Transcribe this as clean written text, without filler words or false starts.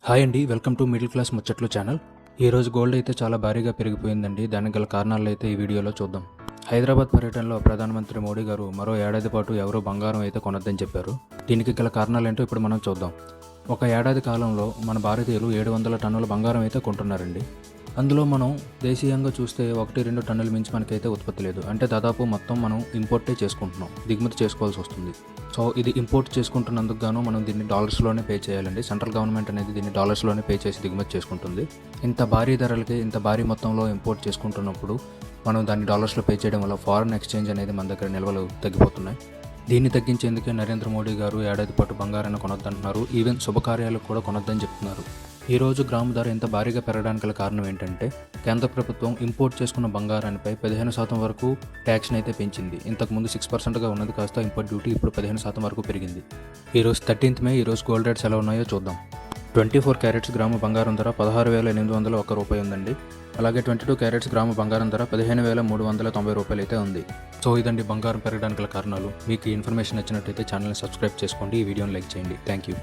Hi అండి, welcome to middle class ముచ్చట్లు channel. ఈరోజు గోల్డ్ అయితే చాలా భారీగా పెరిగిపోయిందండి. దానికి గల కారణాలు అయితే ఈ వీడియోలో చూద్దాం. హైదరాబాద్ పర్యటనలో ప్రధానమంత్రి మోడీ గారు మరో ఏడాది పాటు ఎవరూ బంగారం అయితే కొనొద్దని చెప్పారు. దీనికి గల కారణాలు ఏంటో ఇప్పుడు మనం చూద్దాం. ఒక ఏడాది కాలంలో మన భారతీయులు 700 టన్నుల బంగారం అయితే కొంటున్నారండి. అందులో మనం దేశీయంగా చూస్తే 1-2 టన్నుల మించి మనకైతే ఉత్పత్తి లేదు. అంటే దాదాపు మొత్తం మనం ఇంపోర్టే చేసుకుంటున్నాం, దిగుమతి చేసుకోవాల్సి వస్తుంది. సో ఇది ఇంపోర్ట్ చేసుకుంటున్నందుకు గాను మనం దీన్ని డాలర్స్లోనే పే చేయాలండి. సెంట్రల్ గవర్నమెంట్ అనేది దీన్ని డాలర్స్లోనే పే చేసి దిగుమతి చేసుకుంటుంది. ఇంత భారీ ధరలకి ఇంత భారీ మొత్తంలో ఇంపోర్ట్ చేసుకుంటున్నప్పుడు మనం దాన్ని డాలర్స్లో పే చేయడం వల్ల ఫారెన్ ఎక్స్చేంజ్ అనేది మన దగ్గర నిల్వలు తగ్గిపోతున్నాయి. దీన్ని తగ్గించేందుకే నరేంద్ర మోడీ గారు ఏడాది పాటు బంగారాన్ని కొనొద్దంటున్నారు. ఈవెన్ శుభకార్యాలకు కూడా కొనొద్దని చెప్తున్నారు. ఈరోజు గ్రాము ధర ఇంత భారీగా పెరగడానికి గల కారణం ఏంటంటే కేంద్ర ప్రభుత్వం ఇంపోర్ట్ చేసుకున్న బంగారానిపై 15% వరకు ట్యాక్స్ని అయితే పెంచింది. ఇంతకుముందు 6%గా ఉన్నది కాస్త ఇంపోర్ట్ డ్యూటీ ఇప్పుడు 15% వరకు పెరిగింది. ఈరోజు 13th మే. ఈరోజు గోల్డ్ రేట్స్ ఎలా ఉన్నాయో చూద్దాం. 24 క్యారెట్స్ గ్రాము బంగారం ధర 16,801 రూపాయలు ఉందండి. అలాగే 22 క్యారెట్స్ గ్రాము బంగారం ధర 15,390 రూపాయలు అయితే ఉంది. సో ఇదండి బంగారం పెరగడానికి గల కారణాలు. మీకు ఈ ఇన్ఫర్మేషన్ నచ్చినట్టయితే ఛానల్ని సబ్స్క్రైబ్ చేసుకోండి, ఈ వీడియోని లైక్ చేయండి. Thank you.